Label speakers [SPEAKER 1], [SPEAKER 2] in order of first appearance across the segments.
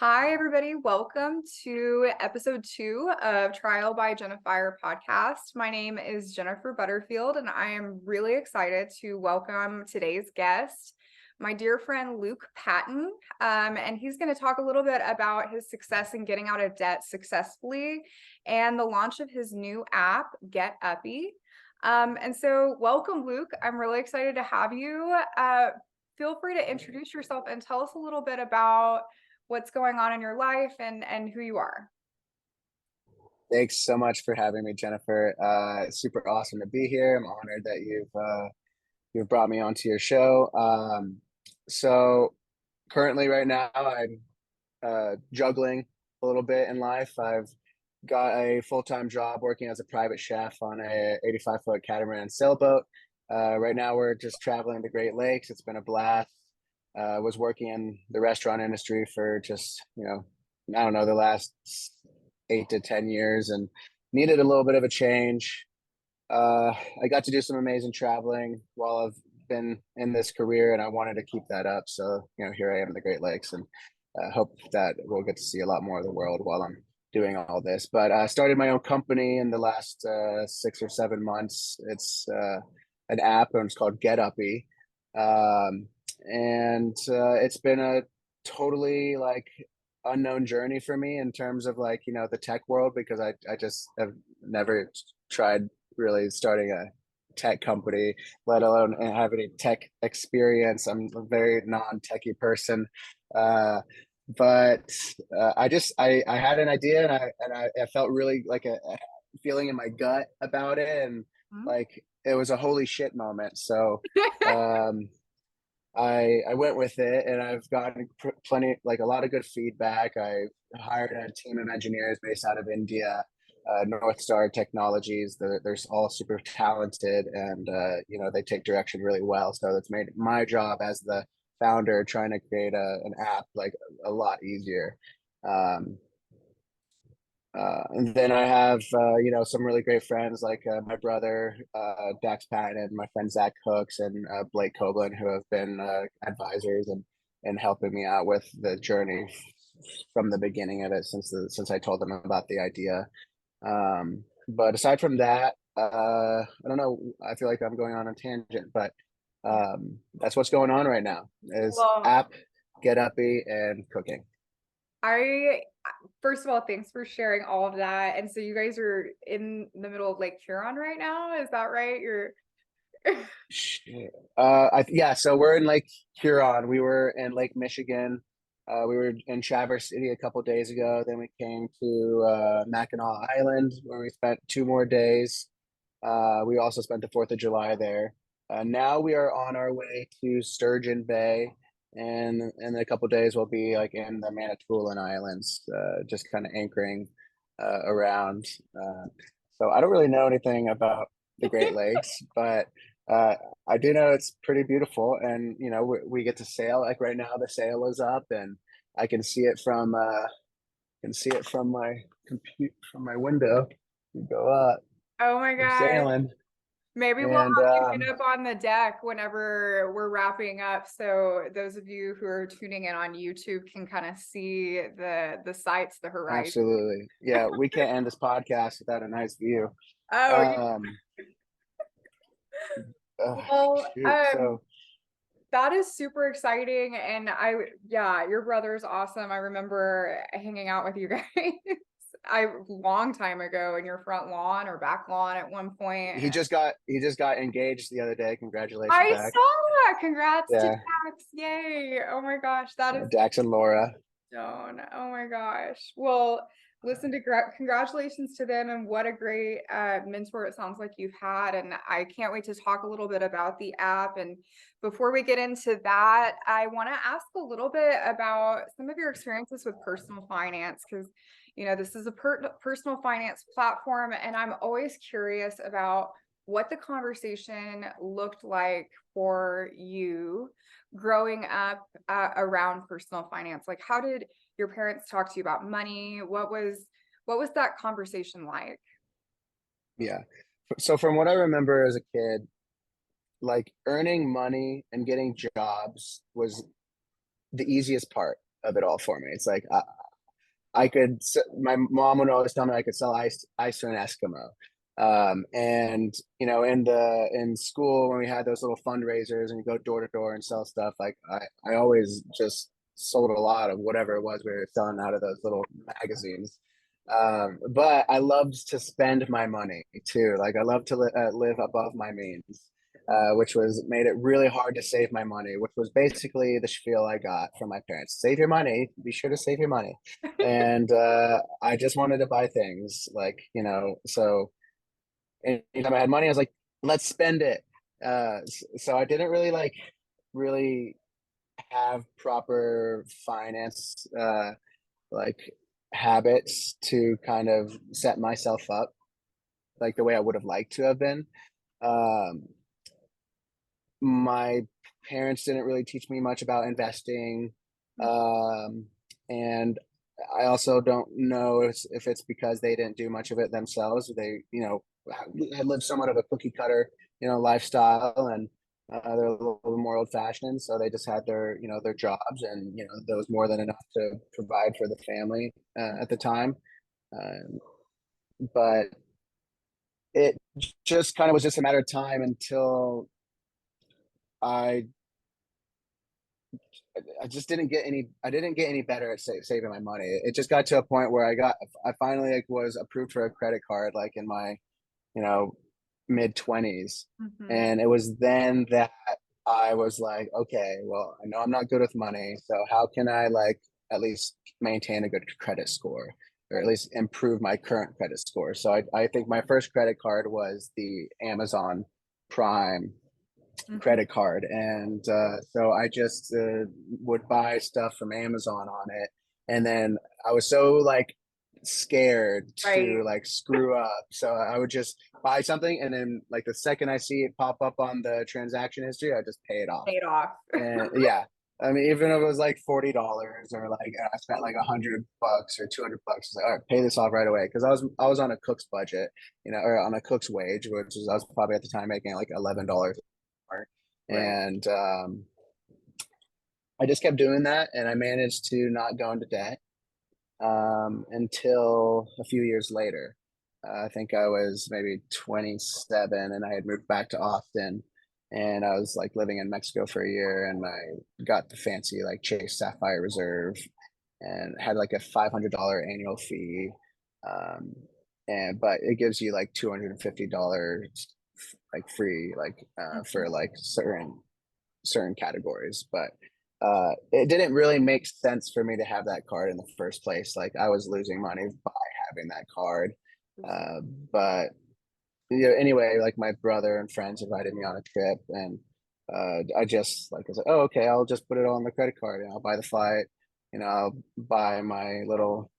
[SPEAKER 1] Hi, everybody. Welcome to episode 2 of Trial by JenniFIRE podcast. My name is Jennifer Butterfield, and I am really excited to welcome today's guest, my dear friend Luke Patton. And he's going to talk a little bit about his success in getting out of debt successfully and the launch of his new app, GetUppy. And so welcome, Luke. I'm really excited to have you. Feel free to introduce yourself and tell us a little bit about what's going on in your life and who you are.
[SPEAKER 2] Thanks so much for having me, Jennifer. It's super awesome to be here. I'm honored that you've brought me onto your show. So currently, right now, I'm juggling a little bit in life. I've got a full-time job working as a private chef on a 85-foot catamaran sailboat. Right now, we're just traveling the Great Lakes. It's been a blast. Was working in the restaurant industry for just, I don't know, the last 8 to 10 years and needed a little bit of a change. I got to do some amazing traveling while I've been in this career, and I wanted to keep that up. So, here I am in the Great Lakes, and hope that we'll get to see a lot more of the world while I'm doing all this. But I started my own company in the last 6 or 7 months. It's an app, and it's called GetUppy. And it's been a totally unknown journey for me in terms of the tech world, because I just have never tried really starting a tech company, let alone have any tech experience. I'm a very non-techie person. But I had an idea, and I felt really like a feeling in my gut about it, and it was a holy shit moment. So I went with it, and I've gotten a lot of good feedback. I hired a team of engineers based out of India, North Star Technologies. They're all super talented, and they take direction really well. So it's made my job as the founder trying to create an app a lot easier. And then I have, some really great friends like my brother, Dax Patton, and my friend Zach Hooks, and Blake Coblin, who have been advisors and helping me out with the journey from the beginning of it since I told them about the idea. But aside from that, I don't know. I feel like I'm going on a tangent, but that's what's going on right now is app, GetUppy, and cooking.
[SPEAKER 1] First of all, thanks for sharing all of that. And so you guys are in the middle of Lake Huron right now, is that right?
[SPEAKER 2] Yeah, so we're in Lake Huron. We were in Lake Michigan. We were in Traverse City a couple days ago. Then we came to Mackinac Island, where we spent 2 more days. We also spent the 4th of July there. Now we are on our way to Sturgeon Bay, and in a couple days we'll be in the Manitoulin Islands, just kind of anchoring around. So I don't really know anything about the Great Lakes, but I do know it's pretty beautiful, and we get to sail. Like right now, the sail is up, and I can see it from my from my window. You go up.
[SPEAKER 1] Oh my
[SPEAKER 2] We're
[SPEAKER 1] God.
[SPEAKER 2] sailing.
[SPEAKER 1] Maybe we'll
[SPEAKER 2] And
[SPEAKER 1] have you get up on the deck whenever we're wrapping up, so those of you who are tuning in on YouTube can kind of see the sights, the horizon.
[SPEAKER 2] absolutely, yeah, we can't end this podcast without a nice view.
[SPEAKER 1] Oh, well,
[SPEAKER 2] So
[SPEAKER 1] that is super exciting, and yeah, your brother is awesome. I remember hanging out with you guys long time ago in your front lawn or back lawn at one point.
[SPEAKER 2] he just got engaged the other day. Congratulations,
[SPEAKER 1] I
[SPEAKER 2] Dax.
[SPEAKER 1] saw that. Congrats to
[SPEAKER 2] Yeah,
[SPEAKER 1] Dax. Yay. Oh my gosh. That is
[SPEAKER 2] Dax and Laura.
[SPEAKER 1] Oh my gosh. Well, listen to congratulations to them, and what a great mentor it sounds like you've had. And I can't wait to talk a little bit about the app. And before we get into that, I want to ask a little bit about some of your experiences with personal finance, because this is a personal finance platform, and I'm always curious about what the conversation looked like for you growing up around personal finance. Like, how did your parents talk to you about money? What was that conversation like?
[SPEAKER 2] Yeah. So from what I remember as a kid, earning money and getting jobs was the easiest part. of it all for me. It's like my mom would always tell me I could sell ice to an Eskimo. And you know, in school when we had those little fundraisers and you go door to door and sell stuff, like I always just sold a lot of whatever it was we were selling out of those little magazines. But I loved to spend my money too. Like I love to live above my means, which was made it really hard to save my money, which was basically the spiel I got from my parents. Save your money. Be sure to save your money. And I just wanted to buy things like, you know, so anytime I had money, I was like, let's spend it. So I didn't really really have proper finance like habits to kind of set myself up like the way I would have liked to have been. Um, my parents didn't really teach me much about investing. Um, and I also don't know if it's because they didn't do much of it themselves. They, you know, had lived somewhat of a cookie cutter, you know, lifestyle, and they're a little more old fashioned. So they just had their, you know, their jobs, and you know, there was more than enough to provide for the family at the time. Uh, but it just kind of was just a matter of time until I I just didn't get any. I didn't get any better at saving my money. It just got to a point where I finally like was approved for a credit card like in my, you know, mid 20s,
[SPEAKER 1] Mhm.
[SPEAKER 2] and it was then that I was like, okay, well, I know I'm not good with money, so how can I like at least maintain a good credit score, or at
[SPEAKER 1] Right.
[SPEAKER 2] least improve my current credit score? So I think my first credit card was the Amazon Prime
[SPEAKER 1] Mhm.
[SPEAKER 2] credit card, and so I just would buy stuff from Amazon on it, and then I was so like scared to
[SPEAKER 1] Right.
[SPEAKER 2] like screw up, so I would just buy something, and then like the second I see it pop up on the transaction history, I just pay it off.
[SPEAKER 1] Paid off.
[SPEAKER 2] And yeah, I mean, even if it was like $40 or like I spent like $100 or $200, it's like, all right, pay this off right away, because I was on a cook's budget, you know, or on a cook's wage, which is I was probably at the time making like $11,
[SPEAKER 1] Right.
[SPEAKER 2] and I just kept doing that, and I managed to not go into debt until a few years later. I think I was maybe 27, and I had moved back to Austin, and I was like living in Mexico for a year, and I got the fancy like Chase Sapphire Reserve, and had like a $500 annual fee. Um, and but it gives you like $250 like free like
[SPEAKER 1] Mhm.
[SPEAKER 2] for like certain categories, but it didn't really make sense for me to have that card in the first place. Like I was losing money by having that card. Uh, but you know, anyway, like my brother and friends invited me on a trip, and I was like, oh, okay, I'll just put it all on the credit card, and I'll buy the flight. You know, I'll buy my little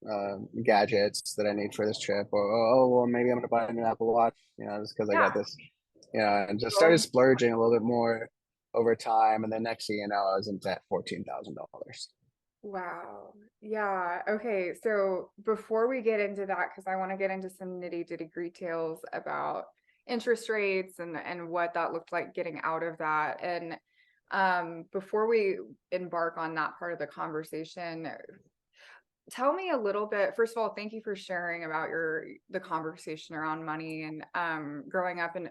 [SPEAKER 2] gadgets that I need for this trip, or oh, well, maybe I'm gonna buy a new Apple Watch, you know, just because I got
[SPEAKER 1] Yeah.
[SPEAKER 2] this, you know, and just started
[SPEAKER 1] Going
[SPEAKER 2] splurging a little bit more over time, and then next thing you know, I was in debt $14,000.
[SPEAKER 1] Wow. Yeah. Okay. So before we get into that, because I want to get into some nitty-gritty details about interest rates and what that looked like getting out of that. And before we embark on that part of the conversation, tell me a little bit. First of all, thank you for sharing about the conversation around money and growing up. And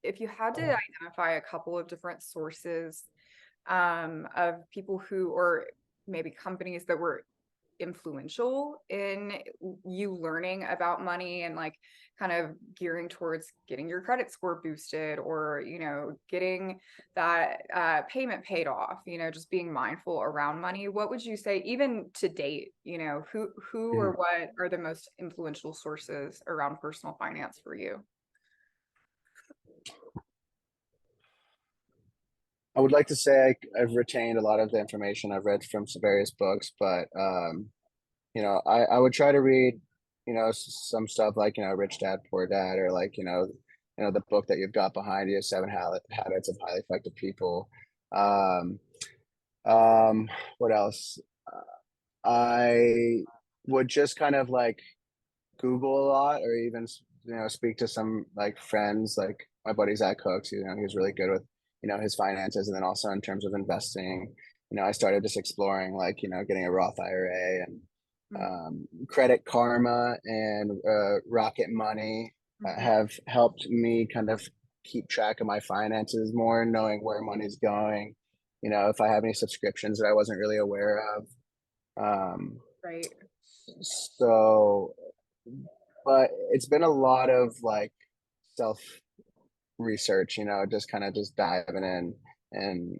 [SPEAKER 1] if you had to identify a couple of different sources of people who, or maybe companies that were influential in you learning about money and like kind of gearing towards getting your credit score boosted, or getting that payment paid off, just being mindful around money, what would you say even to date, who or
[SPEAKER 2] Mhm.
[SPEAKER 1] what are the most influential sources around personal finance for you?
[SPEAKER 2] I would like to say I've retained a lot of the information I've read from some various books, but you know, I would try to read, you know, some stuff like, you know, Rich Dad Poor Dad, or like, you know, the book that you've got behind you, Habits of Highly Effective People. Um, um, what else? I would just kind of like Google a lot, or even you know, speak to some like friends, like my buddy Zach Cooks. You know, he's really good with, you know, his finances, and then also in terms of investing. I started just exploring like, getting a Roth IRA and
[SPEAKER 1] Mhm,
[SPEAKER 2] Credit Karma and Rocket Money
[SPEAKER 1] mhm.
[SPEAKER 2] have helped me kind of keep track of my finances more, knowing where money's going. If I have any subscriptions that I wasn't really aware of. Um,
[SPEAKER 1] Right.
[SPEAKER 2] so, but it's been a lot of like self research, just kind of just diving in and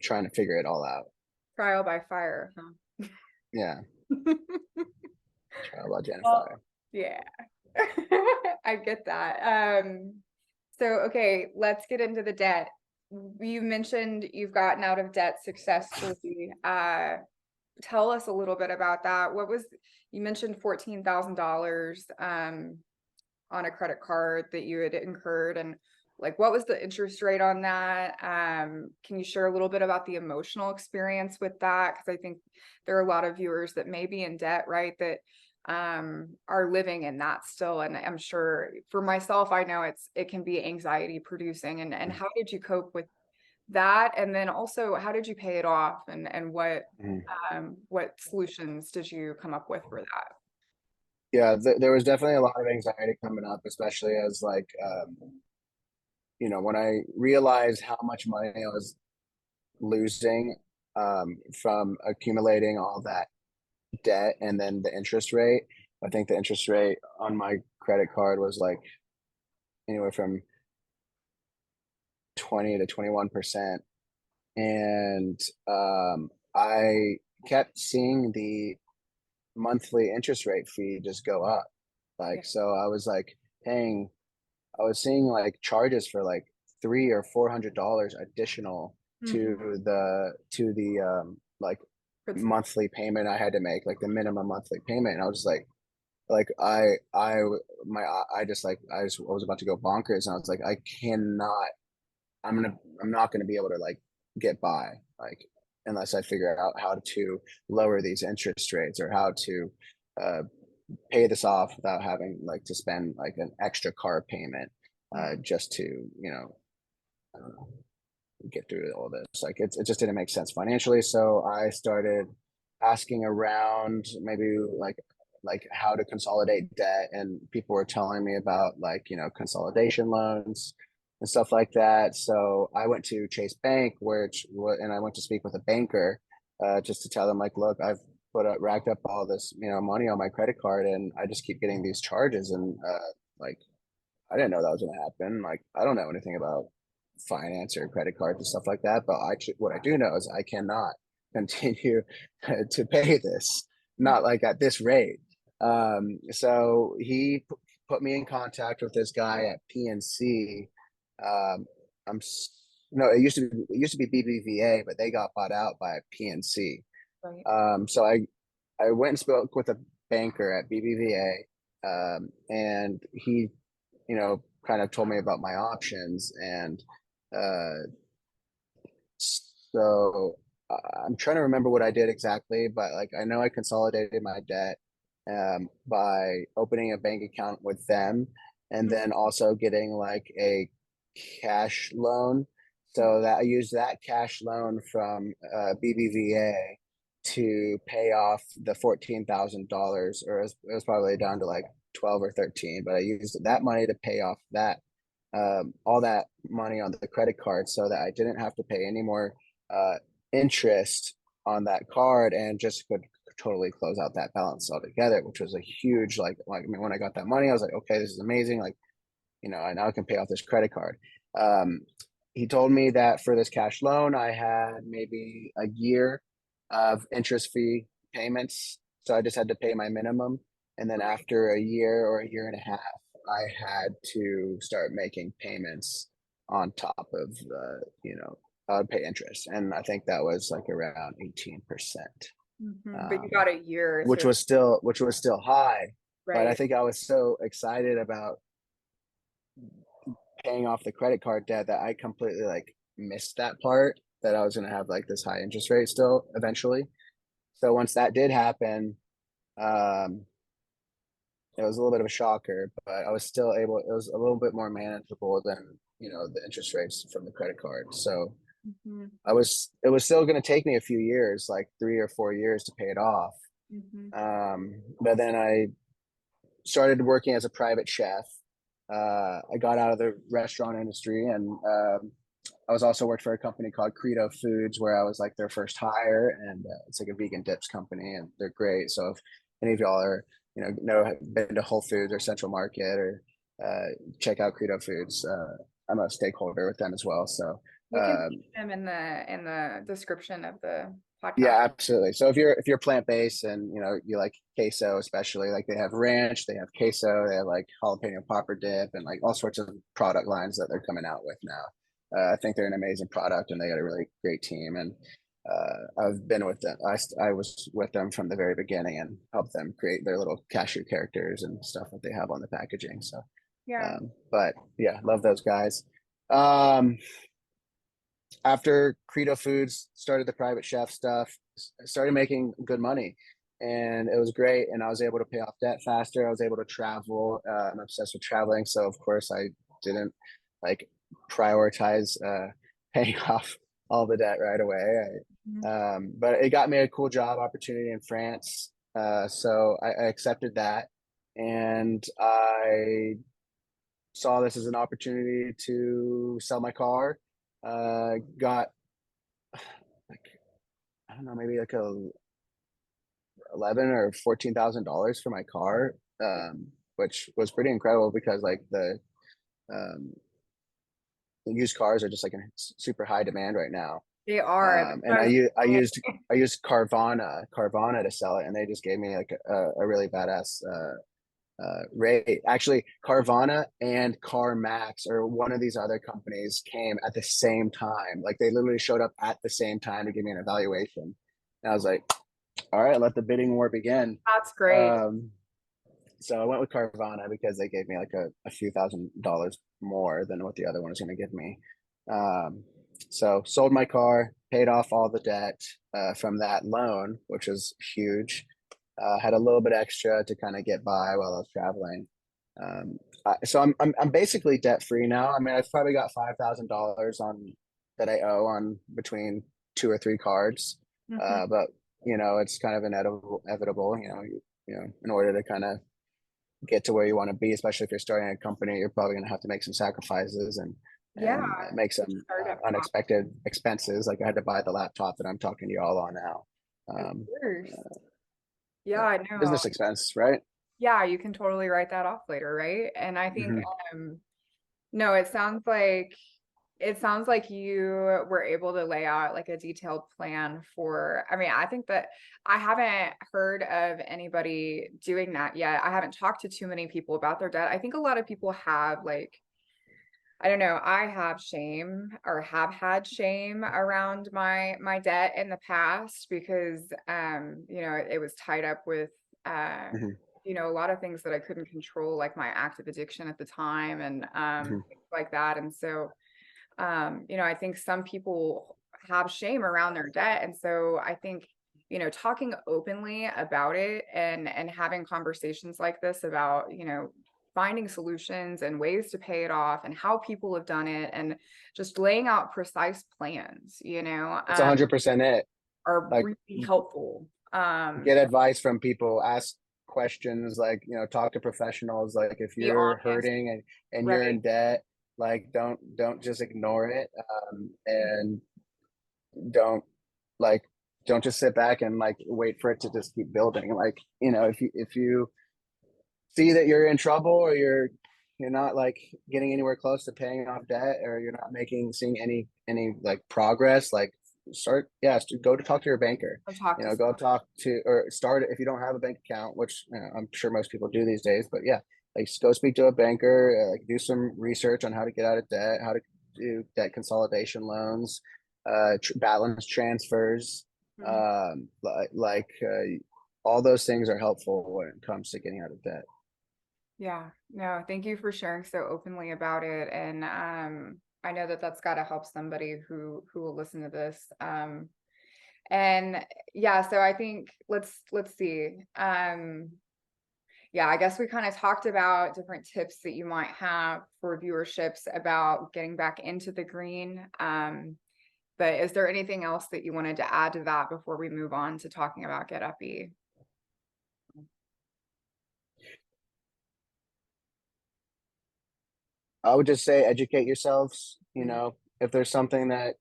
[SPEAKER 2] trying to figure it all out.
[SPEAKER 1] Trial by fire, huh?
[SPEAKER 2] Yeah, try about
[SPEAKER 1] Well,
[SPEAKER 2] JenniFIRE.
[SPEAKER 1] yeah. I get that. So okay, let's get into the debt. You mentioned you've gotten out of debt successfully. Tell us a little bit about that. You mentioned $14,000 on a credit card that you had incurred, and like what was the interest rate on that? Can you share a little bit about the emotional experience with that? Because I think there are a lot of viewers that may be in debt, right? That are living in that still. And I'm sure for myself, I know it can be anxiety producing. And how did you cope with that? And then also how did you pay it off, and
[SPEAKER 2] Mhm.
[SPEAKER 1] what solutions did you come up with for that?
[SPEAKER 2] Yeah, there was definitely a lot of anxiety coming up, especially as like, when I realized how much money I was losing from accumulating all that debt and then the interest rate. I think the interest rate on my credit card was like anywhere from 20 to 21%. And I kept seeing the monthly interest rate fee just go up.
[SPEAKER 1] Yeah.
[SPEAKER 2] Like, so I was seeing like charges for like $300 or $400 additional
[SPEAKER 1] Mhm.
[SPEAKER 2] to the like
[SPEAKER 1] Principal.
[SPEAKER 2] monthly payment I had to make, like the minimum monthly payment. And I was like I just like I was about to go bonkers, and I was like, I'm not gonna be able to like get by, like, unless I figure out how to lower these interest rates or how to uh, pay this off without having like to spend like an extra car payment
[SPEAKER 1] Mhm.
[SPEAKER 2] just to, I don't know, get through all this. Like it just didn't make sense financially. So I started asking around, maybe like how to consolidate debt, and people were telling me about like, consolidation loans and stuff like that. So I went to Chase Bank, and I went to speak with a banker just to tell them like, look, I've racked up all this, money on my credit card, and I just keep getting these charges, and like I didn't know that was going to happen. Like, I don't know anything about finance or credit cards and stuff like that, but what I do know is I cannot continue to pay this, not
[SPEAKER 1] Mhm.
[SPEAKER 2] like at this rate. So he put me in contact with this guy at PNC. Um, I'm no, it used to be BBVA, but they got bought out by PNC.
[SPEAKER 1] Right.
[SPEAKER 2] So I went and spoke with a banker at BBVA, and he, kind of told me about my options. And uh, so I'm trying to remember what I did exactly, but like I know I consolidated my debt by opening a bank account with them, and
[SPEAKER 1] Mhm.
[SPEAKER 2] then also getting like a cash loan.
[SPEAKER 1] Mhm.
[SPEAKER 2] So that I used that cash loan from BBVA to pay off the $14,000, or it was probably down to like 12 or 13, but I used that money to pay off that all that money on the credit card, so that I didn't have to pay any more uh, interest on that card, and just could totally close out that balance altogether, which was a huge like I mean, when I got that money, I was like, okay, this is amazing. Like, I now can pay off this credit card. Um, he told me that for this cash loan, I had maybe a year of interest fee payments. So I just had to pay my minimum. And then
[SPEAKER 1] Right.
[SPEAKER 2] after a year or a year and a half, I had to start making payments on top of I would pay interest. And I think that was like around 18%.
[SPEAKER 1] Mhm. But you
[SPEAKER 2] Um,
[SPEAKER 1] got a year
[SPEAKER 2] which
[SPEAKER 1] to,
[SPEAKER 2] was still high. But I
[SPEAKER 1] right.
[SPEAKER 2] think I was so excited about paying off the credit card debt that I completely like missed that part, that I was going to have like this high interest rate still eventually. So once that did happen, um, it was a little bit of a shocker, but I was still able. It was a little bit more manageable than the interest rates from the credit card. So
[SPEAKER 1] Mhm.
[SPEAKER 2] it was still going to take me a few years, like 3 or 4 years to pay it off.
[SPEAKER 1] Mhm.
[SPEAKER 2] But then I started working as a private chef. I got out of the restaurant industry, and I was also worked for a company called Credo Foods, where I was like their first hire, and it's like a vegan dips company, and they're great. So if any of y'all are, been to Whole Foods or Central Market, or check out Credo Foods. I'm a stakeholder with them as well. So
[SPEAKER 1] We can
[SPEAKER 2] um,
[SPEAKER 1] link them in the description of the podcast.
[SPEAKER 2] yeah, absolutely. So if you're plant based and you like queso, especially, like they have ranch, they have queso, they have like jalapeno popper dip, and like all sorts of product lines that they're coming out with now. I think they're an amazing product, and they got a really great team. And I've been with them. I was with them from the very beginning and helped them create their little cashew characters and stuff that they have on the packaging. So,
[SPEAKER 1] Yeah.
[SPEAKER 2] but yeah, love those guys. Um, After Credo Foods started the private chef stuff, started making good money, and it was great. And I was able to pay off debt faster. I was able to travel. I'm obsessed with traveling, so of course I didn't like prioritize paying off all the debt right away.
[SPEAKER 1] Mhm.
[SPEAKER 2] But it got me a cool job opportunity in France, so I accepted that, and I saw this as an opportunity to sell my car. Got like, I don't know, maybe like a 11 or 14 thousand dollars for my car, which was pretty incredible because like um, the used cars are just like in super high demand right now.
[SPEAKER 1] They are. That's what
[SPEAKER 2] And
[SPEAKER 1] I was saying.
[SPEAKER 2] I used Carvana to sell it, and they just gave me like a really badass rate. Actually, Carvana and CarMax or one of these other companies came at the same time. Like they literally showed up at the same time to give me an evaluation. And I was like, all right, let the bidding war begin.
[SPEAKER 1] That's great.
[SPEAKER 2] Um, so I went with Carvana because they gave me like a few $1,000s more than what the other one was going to give me. Um, so sold my car, paid off all the debt from that loan, which was huge. Had a little bit extra to kind of get by while I was traveling. So I'm basically debt free now. I mean, I've probably got $5,000 on that I owe on between 2 or 3 cards.
[SPEAKER 1] Mhm.
[SPEAKER 2] But it's kind of inevitable. In order to kind of get to where you want to be, especially if you're starting a company, you're probably going to have to make some sacrifices and
[SPEAKER 1] Yeah.
[SPEAKER 2] make
[SPEAKER 1] The
[SPEAKER 2] some
[SPEAKER 1] startup cost,
[SPEAKER 2] unexpected expenses. Like I had to buy the laptop that I'm talking to you all on now.
[SPEAKER 1] of
[SPEAKER 2] Um,
[SPEAKER 1] course. Yeah,
[SPEAKER 2] yeah,
[SPEAKER 1] I know.
[SPEAKER 2] business expense, right?
[SPEAKER 1] Yeah, you can totally write that off later, right? And I think
[SPEAKER 2] Hmm.
[SPEAKER 1] no, it sounds like you were able to lay out like a detailed plan for, I mean, I think that I haven't heard of anybody doing that yet. I haven't talked to too many people about their debt. I think a lot of people have like, I don't know, I have shame or have had shame around my debt in the past because it was tied up with uh
[SPEAKER 2] Hmm.
[SPEAKER 1] a lot of things that I couldn't control, like my active addiction at the time and
[SPEAKER 2] Hmm.
[SPEAKER 1] things like that. And so I think some people have shame around their debt. And so I think, talking openly about it and having conversations like this about, finding solutions and ways to pay it off and how people have done it and just laying out precise plans,
[SPEAKER 2] That's 100% it.
[SPEAKER 1] are
[SPEAKER 2] Like
[SPEAKER 1] really helpful.
[SPEAKER 2] get advice from people, ask questions, like talk to professionals. Like if
[SPEAKER 1] Be
[SPEAKER 2] you're
[SPEAKER 1] honest,
[SPEAKER 2] hurting and you're
[SPEAKER 1] right?
[SPEAKER 2] in debt, like don't just ignore it, and don't like don't just sit back and like wait for it to just keep building. Like if you see that you're in trouble, or you're not like getting anywhere close to paying off debt, or you're not seeing any like progress, like start yeah go to talk to your banker.
[SPEAKER 1] I'll talk to
[SPEAKER 2] Go
[SPEAKER 1] someone.
[SPEAKER 2] talk to, or start, if you don't have a bank account, which I'm sure most people do these days, but yeah, like go speak to a banker, like do some research on how to get out of debt, how to do debt consolidation loans, balance transfers,
[SPEAKER 1] Mhm.
[SPEAKER 2] all those things are helpful when it comes to getting out of debt.
[SPEAKER 1] Yeah, no, thank you for sharing so openly about it. And I know that that's got to help somebody who will listen to this. And yeah, so I think let's see. Yeah, I guess we kind of talked about different tips that you might have for viewerships about getting back into the green. But is there anything else that you wanted to add to that before we move on to talking about GetUppy?
[SPEAKER 2] I would just say educate yourselves.
[SPEAKER 1] Mhm.
[SPEAKER 2] If there's something that,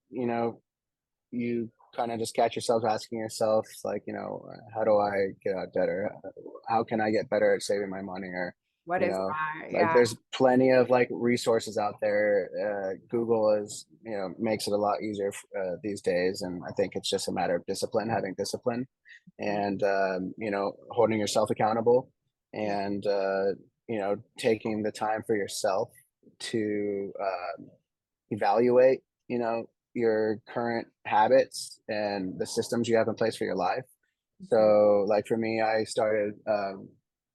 [SPEAKER 2] you kind of just catch yourself asking yourself, like, how do I get out better? How can I get better at saving my money? Or,
[SPEAKER 1] What
[SPEAKER 2] you
[SPEAKER 1] is
[SPEAKER 2] know,
[SPEAKER 1] that?
[SPEAKER 2] like
[SPEAKER 1] Yeah.
[SPEAKER 2] there's plenty of like resources out there. Google is, makes it a lot easier these days. And I think it's just a matter of discipline, having discipline and, holding yourself accountable and, taking the time for yourself to evaluate, your current habits and the systems you have in place for your life.
[SPEAKER 1] Mhm.
[SPEAKER 2] So, like for me, I started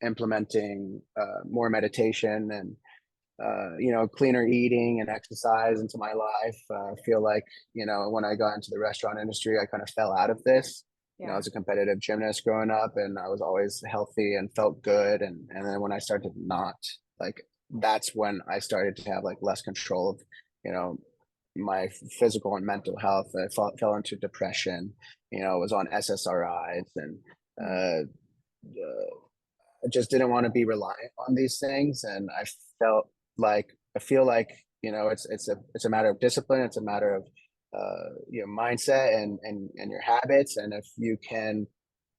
[SPEAKER 2] implementing more meditation and cleaner eating and exercise into my life. I feel like when I got into the restaurant industry, I kind of fell out of this. I
[SPEAKER 1] Yeah.
[SPEAKER 2] was a competitive gymnast growing up, and I was always healthy and felt good. And then when I started not, like, that's when I started to have like less control of you know my physical and mental health. I fell into depression. Was on SSRIs and
[SPEAKER 1] Mhm.
[SPEAKER 2] uh, I just didn't want to be reliant on these things, and felt I feel like it's a matter of discipline. It's a matter of mindset and your habits, and if you can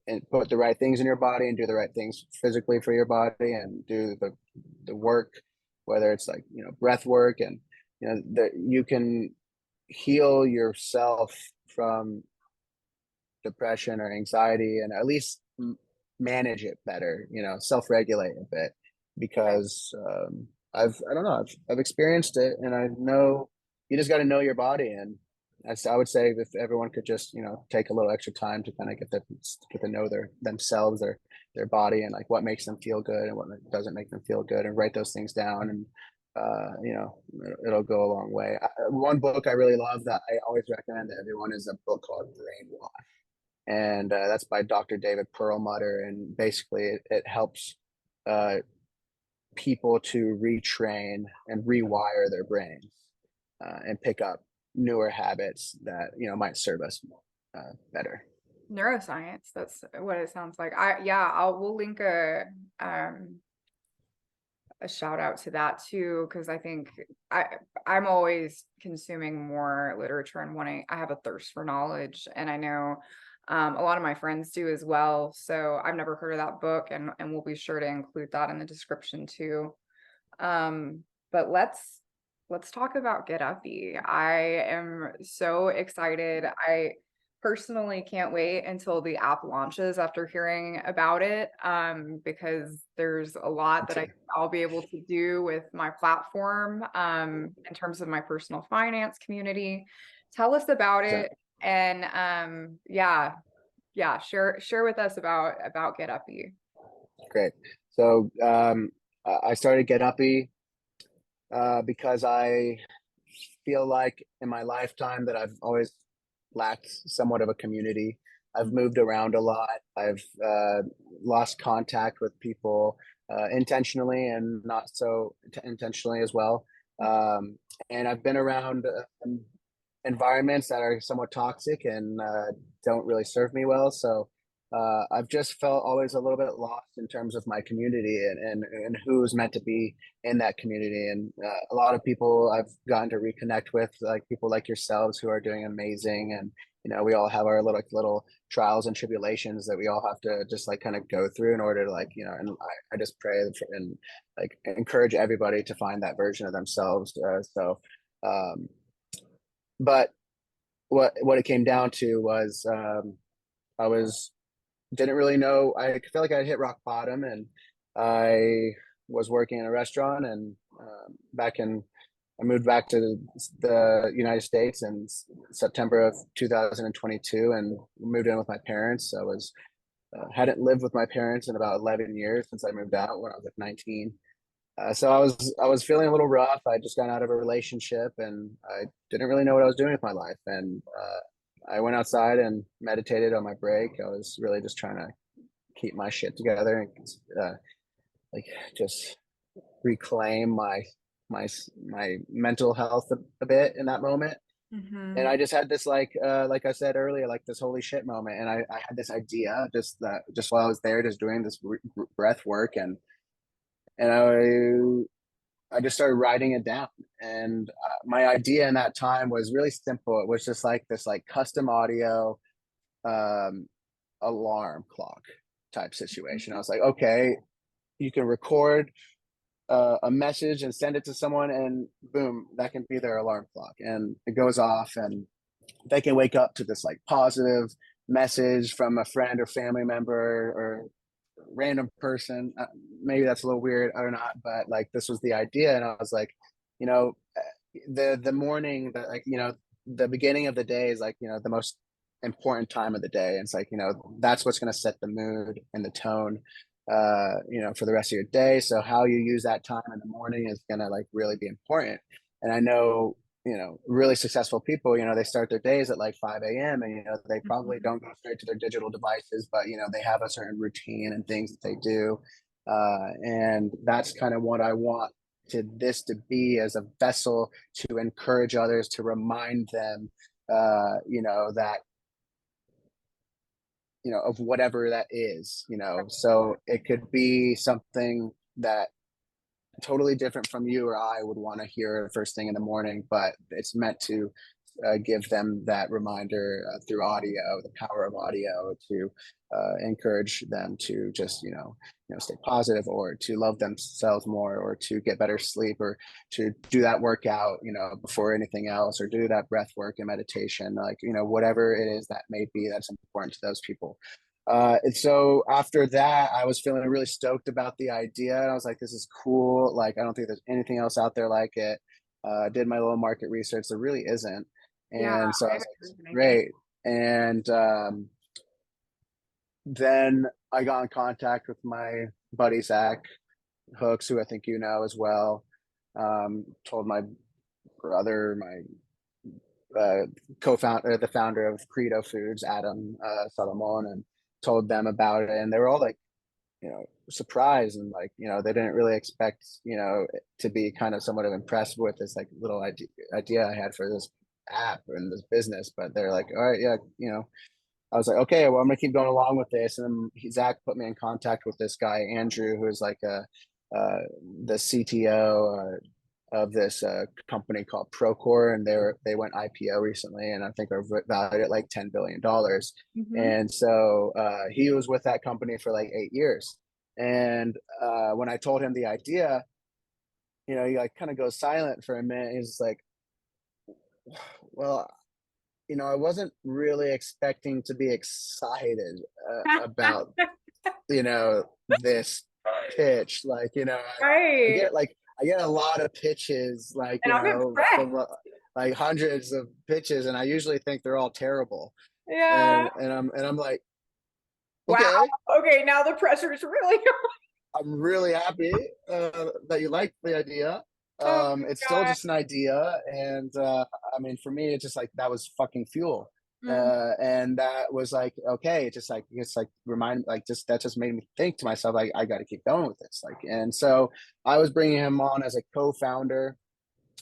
[SPEAKER 2] and put the right things in your body and do the right things physically for your body and do the work, whether it's like breath work and that you can heal yourself from depression or anxiety and at least manage it better, self-regulate a bit because I don't know, I've experienced it and I know you just got to know your body. And I would say if everyone could just, take a little extra time to kind of get to know themselves, their body and like what makes them feel good and what doesn't make them feel good and write those things down and it'll go a long way. One book I really love that I always recommend to everyone is a book called Brainwash, and that's by Dr. David Perlmutter. And basically, it helps uh, people to retrain and rewire their brains and pick up newer habits that might serve us better.
[SPEAKER 1] Neuroscience. That's what it sounds like. We'll link um a shout out to that too, because I think I I'm always consuming more literature and wanting I have a thirst for knowledge, and I know a lot of my friends do as well. So I've never heard of that book, and we'll be sure to include that in the description too. But let's talk about GetUppy. I am so excited. I personally can't wait until the app launches after hearing about it, because there's a lot that I'll be able to do with my platform, in terms of my personal finance community. Tell us about it, and share with us about GetUppy.
[SPEAKER 2] Great. So I started GetUppy because I feel like in my lifetime that I've always lacked somewhat of a community. I've moved around a lot. I've lost contact with people intentionally and not so intentionally as well. Um, and I've been around environments that are somewhat toxic and don't really serve me well. So I've just felt always a little bit lost in terms of my community and who's meant to be in that community. And a lot of people I've gotten to reconnect with, like people like yourselves who are doing amazing. And, we all have our little trials and tribulations that we all have to just like kind of go through in order to and I just pray and like encourage everybody to find that version of themselves. Um, but what it came down to was I was didn't really know. I felt like I hit rock bottom, and I was working in a restaurant. And I moved back to the United States in September of 2022, and moved in with my parents. I was hadn't lived with my parents in about 11 years since I moved out when I was like 19. So I was feeling a little rough. I just got out of a relationship, and I didn't really know what I was doing with my life. And I went outside and meditated on my break. I was really just trying to keep my shit together and like just reclaim my mental health a bit in that moment. And
[SPEAKER 1] Mhm.
[SPEAKER 2] I just had this like I said earlier, like this holy shit moment. And I had this idea just while I was there, just doing this breath work, and I just started writing it down. And my idea in that time was really simple. It was just like this like custom audio um, alarm clock type situation. I was like, okay, you can record a message and send it to someone, and boom, that can be their alarm clock, and it goes off, and they can wake up to this like positive message from a friend or family member or random person. Maybe that's a little weird or not, but like this was the idea, and I was like, you know, the morning that like the beginning of the day is like the most important time of the day. And it's like that's what's going to set the mood and the tone for the rest of your day. So how you use that time in the morning is going to like really be important. And I know really successful people, they start their days at like 5 a.m. and they probably
[SPEAKER 1] Mhm.
[SPEAKER 2] don't go straight to their digital devices, but they have a certain routine and things that they do. And that's kind of what I want to this to be, as a vessel to encourage others, to remind them that of whatever that is. So it could be something that totally different from you or I would want to hear first thing in the morning, but it's meant to give them that reminder through audio, the power of audio, to encourage them to just stay positive, or to love themselves more, or to get better sleep, or to do that workout before anything else, or do that breath work and meditation, like whatever it is that may be that's important to those people. And so after that, I was feeling really stoked about the idea. And I was like, this is cool. Like, I don't think there's anything else out there like it. I did my little market research. There really isn't.
[SPEAKER 1] Yeah,
[SPEAKER 2] And so I
[SPEAKER 1] I
[SPEAKER 2] was
[SPEAKER 1] haven't
[SPEAKER 2] like, this
[SPEAKER 1] heard
[SPEAKER 2] is
[SPEAKER 1] of anything.
[SPEAKER 2] great. And then I got in contact with my buddy, Zach Hooks, who I think you know as well. Told my brother, my co-founder, the founder of Credo Foods, Adam Salomon, and told them about it. And they were all like, surprised, and like they didn't really expect to be kind of somewhat of impressed with this like little idea I had for this app and this business. But they're like, all right, yeah, I was like, okay, well, I'm gonna keep going along with this. And then Zach put me in contact with this guy Andrew, who is like uh, the CTO of this company called Procore, and they went IPO recently, and I think are valued at like $10 billion.
[SPEAKER 1] Mhm.
[SPEAKER 2] And so he was with that company for like 8 years. And when I told him the idea, he like kind of goes silent for a minute. He's like, "Well, I wasn't really expecting to be excited about this pitch. Like,
[SPEAKER 1] Right.
[SPEAKER 2] I get a lot of pitches, like,
[SPEAKER 1] And I'm impressed.
[SPEAKER 2] from like hundreds of pitches, and I usually think they're all terrible.
[SPEAKER 1] Yeah.
[SPEAKER 2] And I'm like,
[SPEAKER 1] Wow.
[SPEAKER 2] okay,
[SPEAKER 1] Okay, now the pressure is really
[SPEAKER 2] I'm really happy that you like the idea.
[SPEAKER 1] Oh
[SPEAKER 2] It's
[SPEAKER 1] my
[SPEAKER 2] still
[SPEAKER 1] god.
[SPEAKER 2] just an idea, and I mean, for me, it's just like that was fucking fuel.
[SPEAKER 1] Mhm.
[SPEAKER 2] And that was like okay, it's like remind like just that just made me think to myself like I got to keep going with this. Like, and so I was bringing him on as a co-founder,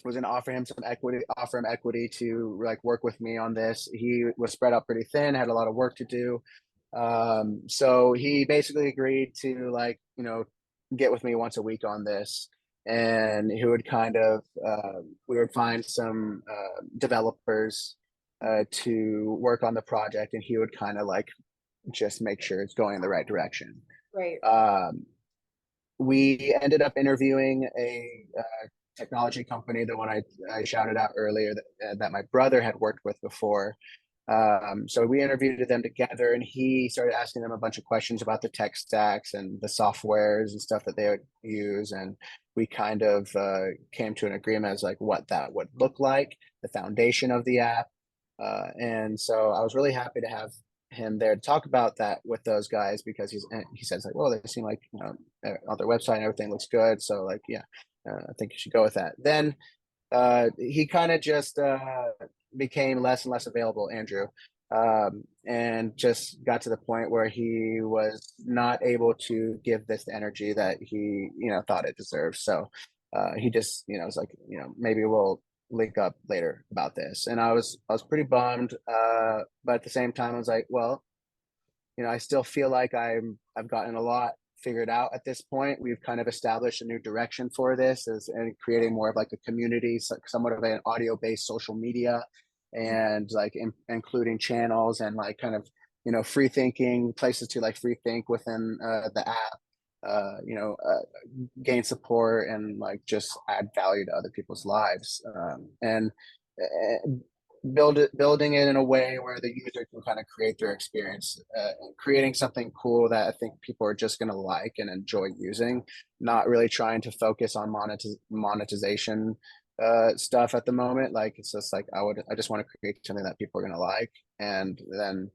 [SPEAKER 2] was going to offer him equity to like work with me on this. He was spread out pretty thin, had a lot of work to do. So he basically agreed to like, get with me once a week on this. And he would kind of, we would find some developers to work on the project, and he would kind of like just make sure it's going in the right direction.
[SPEAKER 1] Right.
[SPEAKER 2] Um, we ended up interviewing a technology company, the one I shouted out earlier that my brother had worked with before. So we interviewed them together, and he started asking them a bunch of questions about the tech stacks and the softwares and stuff that they would use. And we kind of came to an agreement as like what that would look like, the foundation of the app. And so I was really happy to have him there to talk about that with those guys, because he says like, well, they seem like on their website and everything looks good, so like yeah, I think you should go with that. Then he kind of just became less and less available, Andrew, and just got to the point where he was not able to give this the energy that he thought it deserved. So he just was like, maybe we'll link up later about this. And I was pretty bummed. But at the same time, I was like, well, I still feel like I've gotten a lot figured out at this point. We've kind of established a new direction for this and creating more of like a community, somewhat of an audio-based social media, and like including channels and like kind of, free thinking places to like free think within the app, gain support and like just add value to other people's lives. And uh, building it in a way where the user can kind of create their experience, creating something cool that I think people are just going to like and enjoy using, not really trying to focus on monetization stuff at the moment. Like it's just like I just want to create something that people are going to like, and then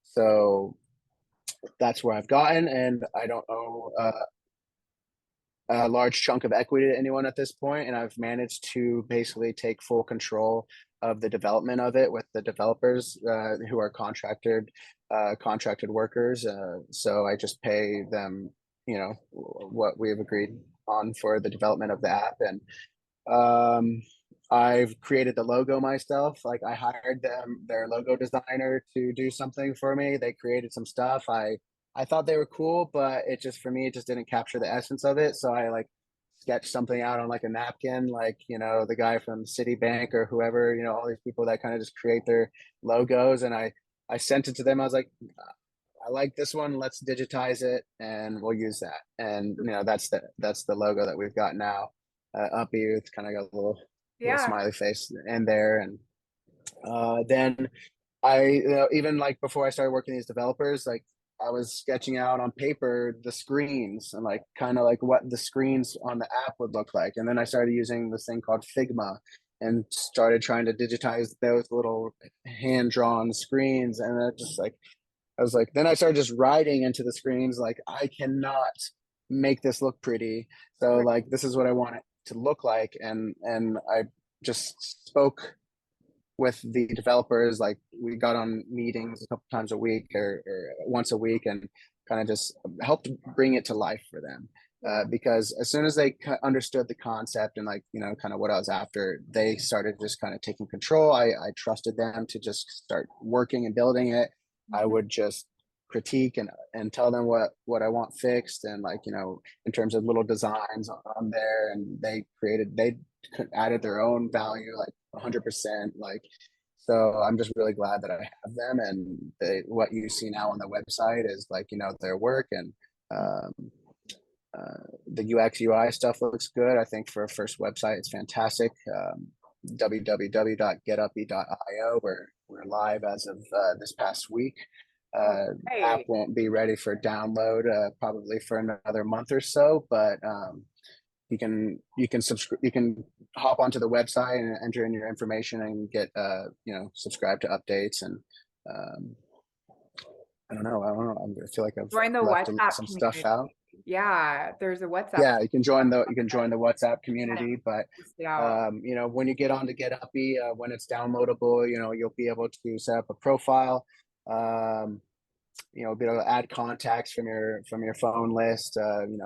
[SPEAKER 2] so that's where I've gotten, and I don't owe a large chunk of equity to anyone at this point, and I've managed to basically take full control of the development of it with the developers who are contracted workers. So I just pay them, what we have agreed on for the development of the app, and I've created the logo myself. Like I hired their logo designer to do something for me. They created some stuff. I thought they were cool, but for me, it just didn't capture the essence of it. So I like sketched something out on like a napkin, like, the guy from Citibank or whoever, all these people that kind of just create their logos. And I sent it to them. I was like, I like this one. Let's digitize it and we'll use that. And, that's the logo that we've got now. Uppy, it's kind of got a little
[SPEAKER 1] Yeah.
[SPEAKER 2] smiley face in there. And then even like before I started working with these developers, like I was sketching out on paper the screens and like kind of like what the screens on the app would look like. And then I started using this thing called Figma and started trying to digitize those little hand drawn screens. And then I was like, then I started just writing into the screens, like I cannot make this look pretty. So like, this is what I want it to look like. And I just spoke with the developers. Like we got on meetings a couple times a week or once a week and kind of just helped bring it to life for them. Because as soon as they understood the concept and like, kind of what I was after, they started just kind of taking control. I trusted them to just start working and building it. I would just critique and tell them what I want fixed, and like, in terms of little designs on there, and they added their own value like 100%. Like, so I'm just really glad that I have them, and what you see now on the website is like, their work, and the UX UI stuff looks good. I think for a first website, it's fantastic. www.getuppy.io. We're live as of this past week. App won't be ready for download probably for another month or so, but you can subscribe, you can hop onto the website and enter in your information and get subscribe to updates. And I don't know, I feel like I've
[SPEAKER 1] Join the
[SPEAKER 2] left
[SPEAKER 1] WhatsApp
[SPEAKER 2] some stuff
[SPEAKER 1] community.
[SPEAKER 2] out.
[SPEAKER 1] Yeah, there's a WhatsApp.
[SPEAKER 2] Yeah, you can join the WhatsApp community, but
[SPEAKER 1] Yeah.
[SPEAKER 2] when you get on to GetUppy, when it's downloadable, you'll be able to set up a profile, be able to add contacts from your phone list,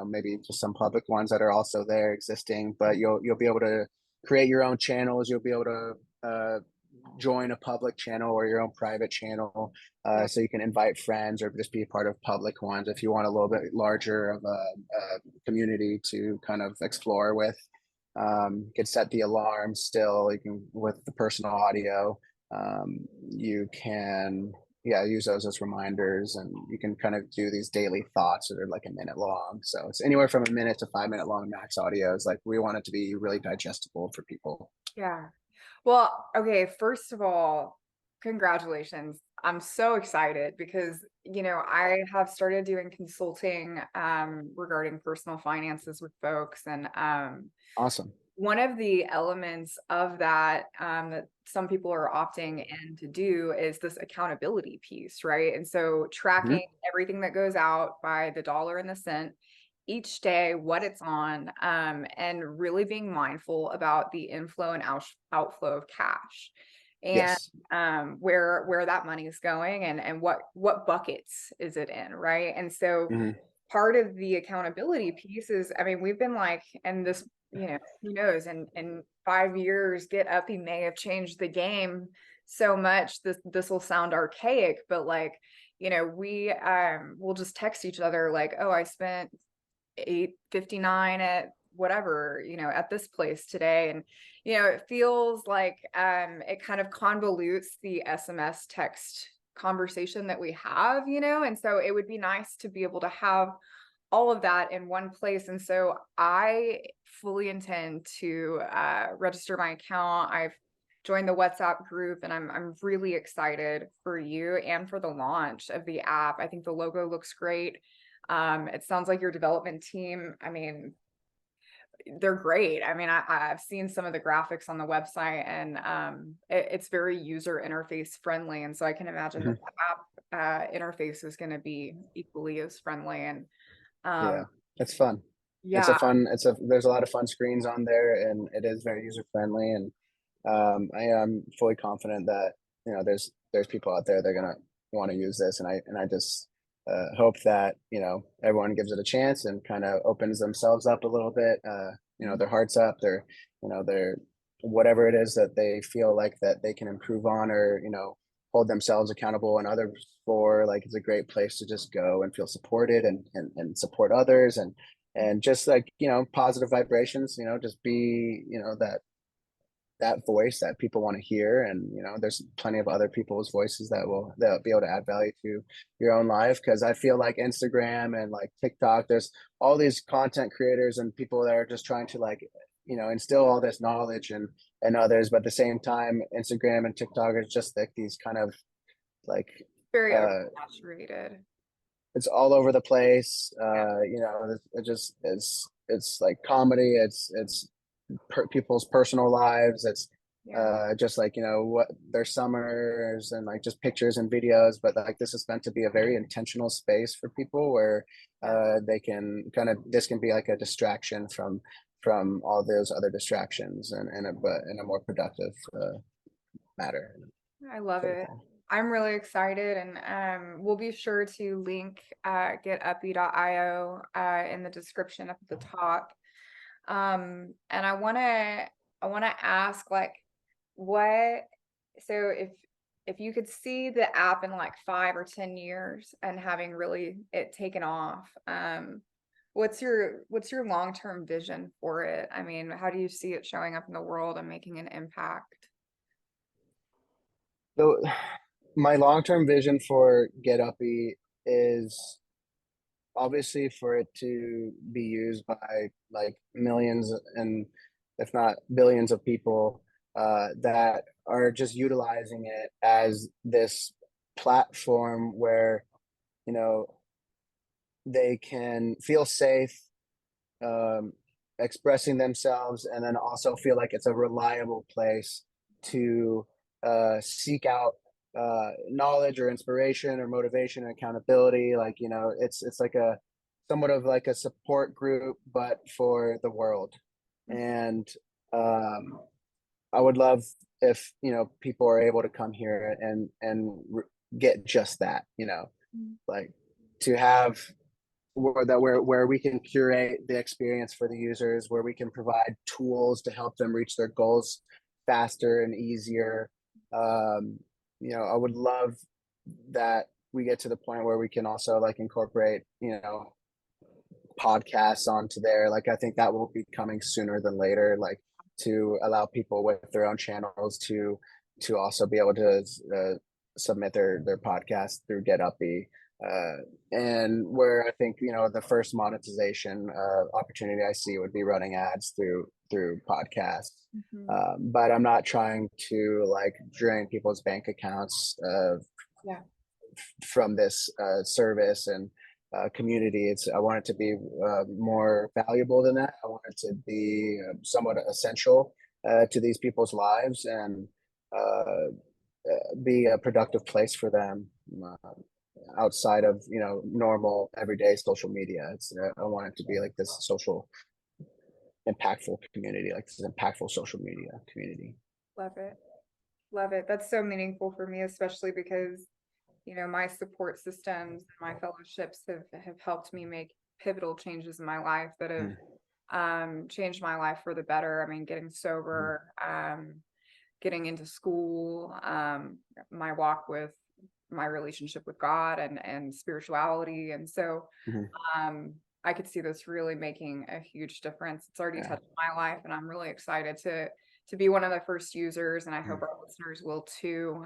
[SPEAKER 2] maybe just some public ones that are also there existing, but you'll be able to create your own channels. You'll be able to join a public channel or your own private channel, so you can invite friends or just be a part of public ones if you want a little bit larger of a community to kind of explore with. You can set the alarms still. You can, with the personal audio, you can use those as reminders, and you can kind of do these daily thoughts that are like a minute long. So it's anywhere from a minute to 5 minute long max audios. Like we want it to be really digestible for people.
[SPEAKER 1] Yeah. Well, okay, first of all, congratulations. I'm so excited because, I have started doing consulting regarding personal finances with folks, and
[SPEAKER 2] Awesome.
[SPEAKER 1] one of the elements of that that some people are opting in to do is this accountability piece, right? And so tracking everything that goes out by the dollar and the cent each day, what it's on, and really being mindful about the inflow and outflow of cash, and
[SPEAKER 2] Yes.
[SPEAKER 1] where that money is going, and what buckets is it in, right? And so part of the accountability piece is, I mean, we've been like, and this who knows, in 5 years, GetUppy may have changed the game so much. This will sound archaic, but like, we will just text each other like, oh, I spent 8.59 at whatever, at this place today. And, it feels like it kind of convolutes the SMS text conversation that we have, and so it would be nice to be able to have all of that in one place. And so I fully intend to register my account. I've joined the WhatsApp group, and I'm really excited for you and for the launch of the app. I think the logo looks great. It sounds like your development team, I mean, they're great. I mean, I've seen some of the graphics on the website, and it's very user interface friendly. And so I can imagine that the app interface is going to be equally as friendly. And
[SPEAKER 2] Yeah, it's fun.
[SPEAKER 1] yeah,
[SPEAKER 2] There's a lot of fun screens on there, and it is very user friendly. And I am fully confident that there's people out there that are gonna want to use this, and I just hope that everyone gives it a chance and kind of opens themselves up a little bit. Their hearts up, their whatever it is that they feel like that they can improve on, or hold themselves accountable and others for. Like, it's a great place to just go and feel supported and support others, and just like positive vibrations. Just be that voice that people want to hear. And there's plenty of other people's voices that'll be able to add value to your own life, because I feel like Instagram and like TikTok, there's all these content creators and people that are just trying to like instill all this knowledge and others, but at the same time Instagram and TikTok are just like these kind of like
[SPEAKER 1] very
[SPEAKER 2] oversaturated. It's all over the place. It just it's like comedy, it's people's personal lives. It's just like what their summers and like just pictures and videos, but like this is meant to be a very intentional space for people where they can this can be like a distraction from all those other distractions, and but in a more productive matter.
[SPEAKER 1] I love it. I'm really excited, and we'll be sure to link getuppy.io in the description up at the top. And I wanna ask, like, so if you could see the app in like 5 or 10 years and having really it taken off, what's your long-term vision for it? I mean, how do you see it showing up in the world and making an impact?
[SPEAKER 2] So my long-term vision for GetUppy is obviously for it to be used by like millions, and if not billions of people that are just utilizing it as this platform where you know they can feel safe expressing themselves, and then also feel like it's a reliable place to seek out knowledge or inspiration or motivation and accountability. Like it's like a somewhat of like a support group, but for the world. And I would love if people are able to come here and get just that. Like to have where we can curate the experience for the users, where we can provide tools to help them reach their goals faster and easier. I would love that we get to the point where we can also like incorporate, podcasts onto there. Like, I think that will be coming sooner than later, like to allow people with their own channels to also be able to submit their podcast through GetUppy. And where I think the first monetization opportunity I see would be running ads through podcasts. But I'm not trying to like drain people's bank accounts from this service and community. I want it to be more valuable than that. I want it to be somewhat essential to these people's lives, and be a productive place for them outside of normal everyday social media. I want it to be like this social impactful community, like this impactful social media community.
[SPEAKER 1] Love it. Love it. That's so meaningful for me, especially because, my support systems, my fellowships have helped me make pivotal changes in my life that have changed my life for the better. I mean, getting sober, getting into school, my walk with my relationship with God and spirituality. And so,
[SPEAKER 2] Mhm.
[SPEAKER 1] I could see this really making a huge difference. It's already
[SPEAKER 2] Yeah.
[SPEAKER 1] touched my life, and I'm really excited to be one of the first users, and I hope
[SPEAKER 2] Mhm.
[SPEAKER 1] our listeners will too.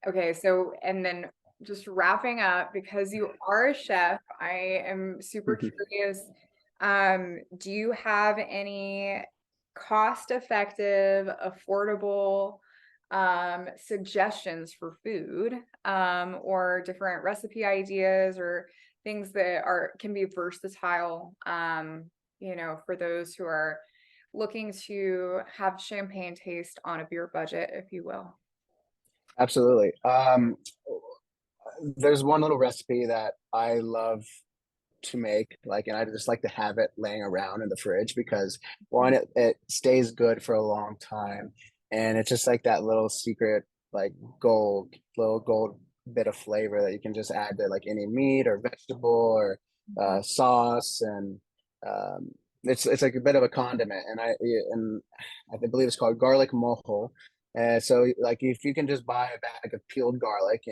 [SPEAKER 1] Okay, so and then just wrapping up, because you are a chef, I am super curious. Do you have any cost-effective, affordable suggestions for food, or different recipe ideas or things that can be versatile, for those who are looking to have champagne taste on a beer budget, if you will?
[SPEAKER 2] Absolutely. There's one little recipe that I love to make, like, and I just like to have it laying around in the fridge because one, it stays good for a long time, and it's just like that little secret, like little gold bit of flavor that you can just add to like any meat or vegetable or sauce, and um, it's like a bit of a condiment, and I believe it's called garlic moho. So like if you can just buy a bag of peeled garlic,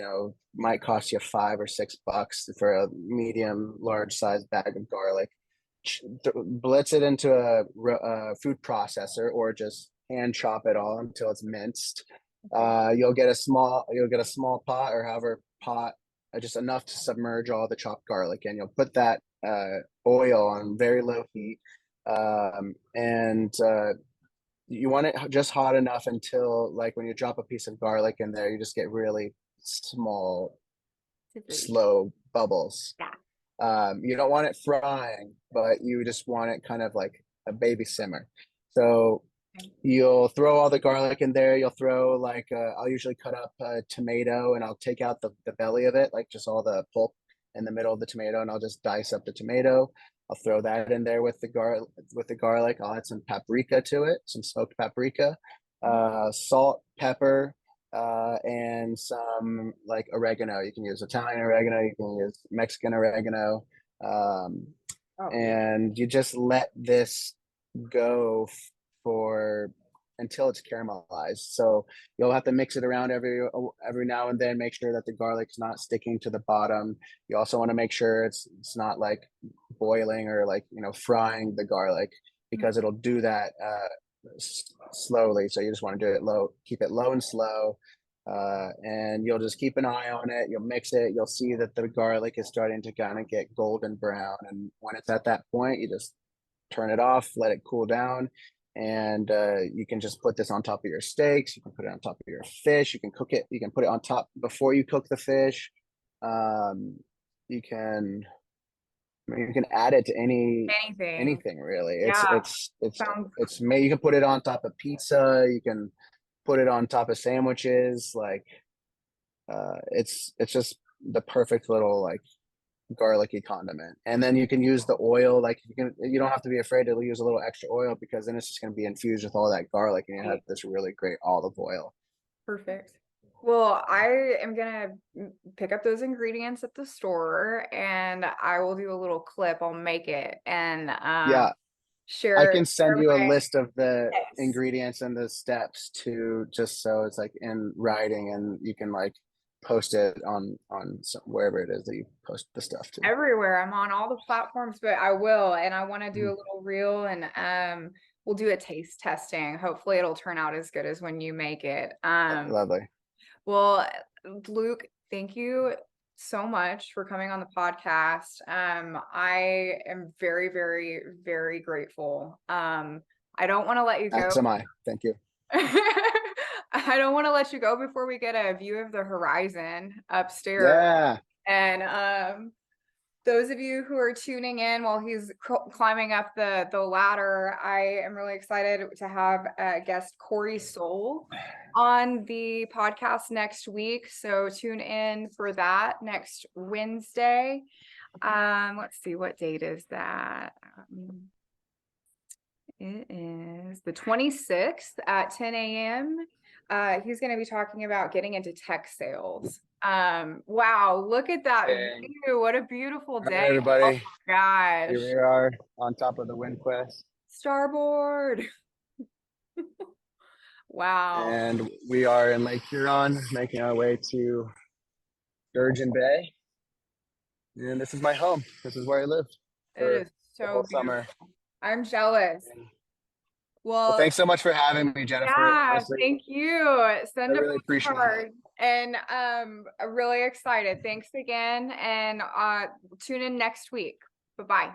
[SPEAKER 2] might cost you $5 or $6 for a medium large size bag of garlic. Blitz it into a food processor or just hand chop it all until it's minced. You'll get a small pot or however pot, just enough to submerge all the chopped garlic, and you'll put that oil on very low heat, and you want it just hot enough until, like, when you drop a piece of garlic in there, you just get really small, slow bubbles.
[SPEAKER 1] Yeah.
[SPEAKER 2] You don't want it frying, but you just want it kind of like a baby simmer. So you'll throw all the garlic in there. You'll throw like I'll usually cut up a tomato, and I'll take out the belly of it, like just all the pulp in the middle of the tomato, and I'll just dice up the tomato. I'll throw that in there with the garlic. I'll add some paprika to it, some smoked paprika, salt, pepper, and some like oregano. You can use Italian oregano, you can use Mexican oregano, um,
[SPEAKER 1] Oh,
[SPEAKER 2] and you just let this go for until it's caramelized. So you'll have to mix it around every now and then, make sure that the garlic's not sticking to the bottom. You also want to make sure it's not like boiling or like frying the garlic, because it'll do that slowly. So you just want to do it low, keep it low and slow. And you'll just keep an eye on it. You'll mix it. You'll see that the garlic is starting to kind of get golden brown. And when it's at that point, you just turn it off, let it cool down, and you can just put this on top of your steaks. You can put it on top of your fish. You can cook it. You can put it on top before you cook the fish. Um, you can, I mean, you can add it to
[SPEAKER 1] anything.
[SPEAKER 2] anything really. It's
[SPEAKER 1] Yeah.
[SPEAKER 2] it's it's
[SPEAKER 1] Sounds
[SPEAKER 2] it's made. You can put it on top of pizza. You can put it on top of sandwiches. Like it's just the perfect little like garlicky condiment. And then you can use the oil, like you don't have to be afraid to use a little extra oil, because then it's just going to be infused with all that garlic, and you have this really great olive oil.
[SPEAKER 1] perfect. Well, I am gonna pick up those ingredients at the store, and I will do a little clip. I'll make it and
[SPEAKER 2] Yeah, I
[SPEAKER 1] share
[SPEAKER 2] can send you a
[SPEAKER 1] my
[SPEAKER 2] list of the
[SPEAKER 1] tips.
[SPEAKER 2] ingredients and the steps too, just so it's like in writing, and you can like post it on wherever it is that you post the stuff to.
[SPEAKER 1] Everywhere. I'm on all the platforms, but I will, and I want to do
[SPEAKER 2] Mhm.
[SPEAKER 1] a little reel, and we'll do a taste testing. Hopefully it'll turn out as good as when you make it.
[SPEAKER 2] Lovely.
[SPEAKER 1] Well, Luke, thank you so much for coming on the podcast. I am very, very, very grateful. I don't want to let you go.
[SPEAKER 2] As am I. Thank you.
[SPEAKER 1] I don't want to let you go before we get a view of the horizon upstairs.
[SPEAKER 2] Yeah.
[SPEAKER 1] And those of you who are tuning in while he's climbing up the ladder, I am really excited to have guest Corey Soule on the podcast next week. So tune in for that next Wednesday. Let's see, what date is that? It is the 26th at 10 a.m. He's going to be talking about getting into tech sales. Wow, look at that
[SPEAKER 2] And
[SPEAKER 1] view. What a beautiful
[SPEAKER 2] all right,
[SPEAKER 1] day. Oh
[SPEAKER 2] everybody,
[SPEAKER 1] my
[SPEAKER 2] here
[SPEAKER 1] gosh.
[SPEAKER 2] we are on top of the wind quest,
[SPEAKER 1] Starboard. Wow.
[SPEAKER 2] and we are in Lake Huron, making our way to Sturgeon Bay. And this is my home. This is where I lived
[SPEAKER 1] It
[SPEAKER 2] for
[SPEAKER 1] is
[SPEAKER 2] the whole
[SPEAKER 1] so
[SPEAKER 2] summer.
[SPEAKER 1] beautiful. I'm jealous.
[SPEAKER 2] And, well,
[SPEAKER 1] Well,
[SPEAKER 2] thanks so much for having me, Jennifer.
[SPEAKER 1] yeah,
[SPEAKER 2] Honestly,
[SPEAKER 1] thank you.
[SPEAKER 2] I
[SPEAKER 1] Send a
[SPEAKER 2] really appreciate it.
[SPEAKER 1] postcard. And I'm really excited. Thanks again. And tune in next week. Bye-bye.